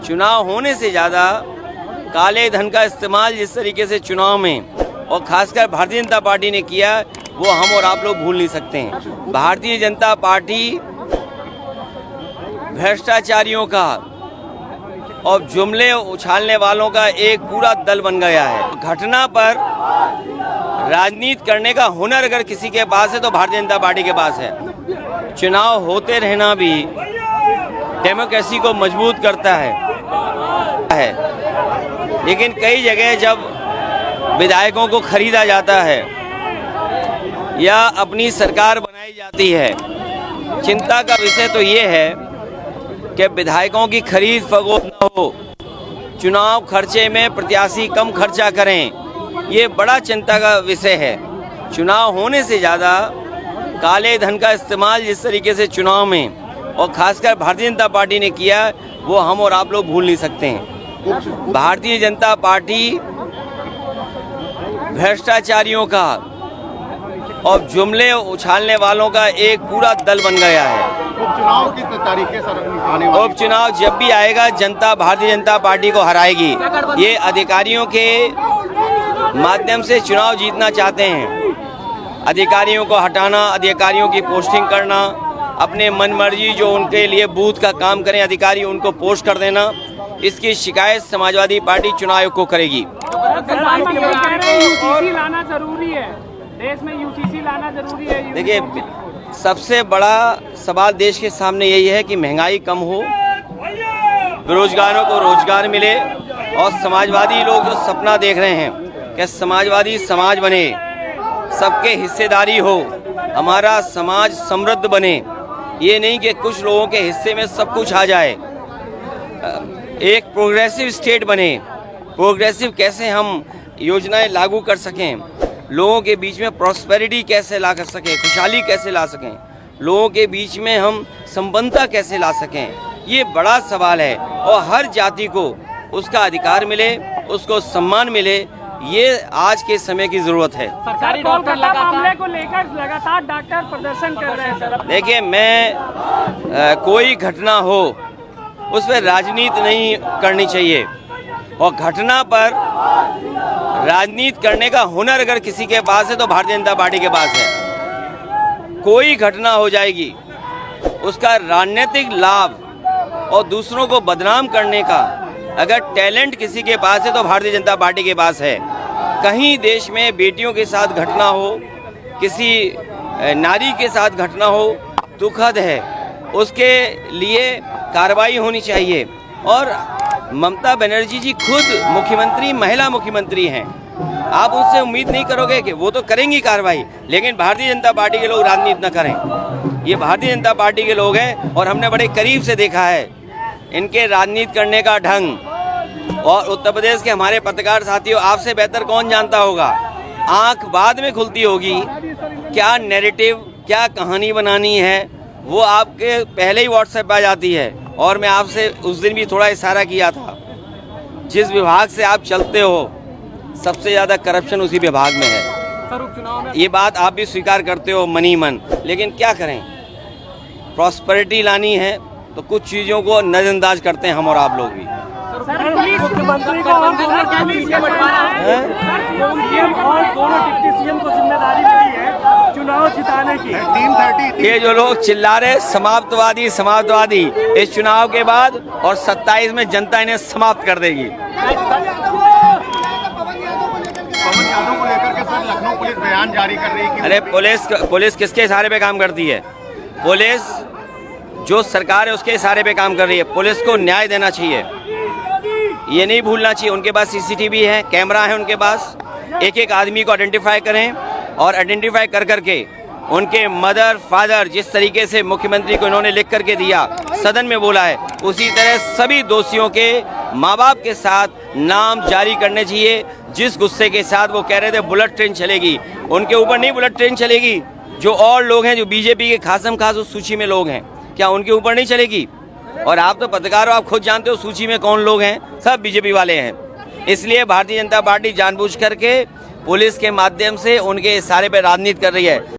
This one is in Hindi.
चुनाव होने से ज़्यादा काले धन का इस्तेमाल जिस तरीके से चुनाव में और खासकर भारतीय जनता पार्टी ने किया, वो हम और आप लोग भूल नहीं सकते हैं। भारतीय जनता पार्टी भ्रष्टाचारियों का और जुमले उछालने वालों का एक पूरा दल बन गया है। घटना पर राजनीति करने का हुनर अगर किसी के पास है तो भारतीय जनता पार्टी के पास है। चुनाव होते रहना भी डेमोक्रेसी को मजबूत करता है। लेकिन कई जगह जब विधायकों को खरीदा जाता है या अपनी सरकार बनाई जाती है, चिंता का विषय तो ये है कि विधायकों की खरीद फरोख्त न हो, चुनाव खर्चे में प्रत्याशी कम खर्चा करें, ये बड़ा चिंता का विषय है। चुनाव होने से ज़्यादा काले धन का इस्तेमाल जिस तरीके से चुनाव में और खासकर भारतीय जनता पार्टी ने किया, वो हम और आप लोग भूल नहीं सकते हैं। भारतीय जनता पार्टी भ्रष्टाचारियों का और जुमले उछालने वालों का एक पूरा दल बन गया है। उपचुनाव किस तारीख आने वाले? उपचुनाव जब भी आएगा, जनता भारतीय जनता पार्टी को हराएगी। ये अधिकारियों के माध्यम से चुनाव जीतना चाहते हैं। अधिकारियों को हटाना, अधिकारियों की पोस्टिंग करना, अपने मनमर्जी जो उनके लिए बूथ का काम करें अधिकारी उनको पोस्ट कर देना, इसकी शिकायत समाजवादी पार्टी चुनाव आयोग को करेगी। यूसीसी लाना जरूरी है, देश में यूसीसी लाना जरूरी है। देखिए, सबसे बड़ा सवाल देश के सामने यही है कि महंगाई कम हो, बेरोजगारों को रोजगार मिले और समाजवादी लोग जो सपना देख रहे हैं कि समाजवादी समाज बने, सबके हिस्सेदारी हो, हमारा समाज समृद्ध बने, ये नहीं कि कुछ लोगों के हिस्से में सब कुछ आ जाए। एक प्रोग्रेसिव स्टेट बने। प्रोग्रेसिव कैसे हम योजनाएं लागू कर सकें, लोगों के बीच में प्रॉस्पेरिटी कैसे ला कर सकें, खुशहाली कैसे ला सकें, लोगों के बीच में हम संबंधता कैसे ला सकें, ये बड़ा सवाल है। और हर जाति को उसका अधिकार मिले, उसको सम्मान मिले, ये आज के समय की जरूरत है। सरकारी डॉक्टर मामले को लेकर लगातार डॉक्टर प्रदर्शन कर रहे हैं सर। देखिए, मैं कोई घटना हो उस पर राजनीति नहीं करनी चाहिए, और घटना पर राजनीति करने का हुनर अगर किसी के पास है तो भारतीय जनता पार्टी के पास है। कोई घटना हो जाएगी, उसका राजनीतिक लाभ और दूसरों को बदनाम करने का अगर टैलेंट किसी के पास है तो भारतीय जनता पार्टी के पास है। कहीं देश में बेटियों के साथ घटना हो, किसी नारी के साथ घटना हो, दुखद है, उसके लिए कार्रवाई होनी चाहिए। और ममता बनर्जी जी खुद मुख्यमंत्री, महिला मुख्यमंत्री हैं, आप उनसे उम्मीद नहीं करोगे कि वो तो करेंगी कार्रवाई, लेकिन भारतीय जनता पार्टी के लोग राजनीति न करें। ये भारतीय जनता पार्टी के लोग हैं और हमने बड़े करीब से देखा है इनके राजनीति करने का ढंग। और उत्तर प्रदेश के हमारे पत्रकार साथियों, आपसे बेहतर कौन जानता होगा, आंख बाद में खुलती होगी, क्या नैरेटिव, क्या कहानी बनानी है, वो आपके पहले ही व्हाट्सएप आ जाती है। और मैं आपसे उस दिन भी थोड़ा इशारा किया था, जिस विभाग से आप चलते हो सबसे ज़्यादा करप्शन उसी विभाग में है। ये बात आप भी स्वीकार करते हो मनी मन, लेकिन क्या करें, प्रॉस्पेरिटी लानी है तो कुछ चीज़ों को नज़रअंदाज करते हैं हम और आप लोग भी। मुख्यमंत्री को और दोनों सीएम को जिम्मेदारी मिली है चुनाव जिताने की। टीम 30 ये जो लोग चिल्ला रहे समाप्तवादी समाप्तवादी, इस चुनाव के बाद और 27 में जनता इन्हें समाप्त कर देगी। पवन यादव को लेकर के सर लखनऊ पुलिस बयान जारी कर रही है। अरे पुलिस किसके इशारे पे काम करती है? पुलिस जो सरकार है उसके इशारे पे काम कर रही है। पुलिस को न्याय देना चाहिए, ये नहीं भूलना चाहिए। उनके पास सीसीटीवी है, कैमरा है उनके पास, एक एक आदमी को आइडेंटिफाई करें और आइडेंटिफाई कर करके उनके मदर फादर, जिस तरीके से मुख्यमंत्री को इन्होंने लिख करके दिया, सदन में बोला है, उसी तरह सभी दोषियों के माँ बाप के साथ नाम जारी करने चाहिए। जिस गुस्से के साथ वो कह रहे थे बुलेट ट्रेन चलेगी, उनके ऊपर नहीं बुलेट ट्रेन चलेगी। जो और लोग हैं, जो बीजेपी के खासम खास उस सूची में लोग हैं, क्या उनके ऊपर नहीं चलेगी? और आप तो पत्रकार हो, आप खुद जानते हो सूची में कौन लोग हैं, सब बीजेपी वाले हैं। इसलिए भारतीय जनता पार्टी जानबूझ करके पुलिस के माध्यम से उनके इशारे पर राजनीति कर रही है।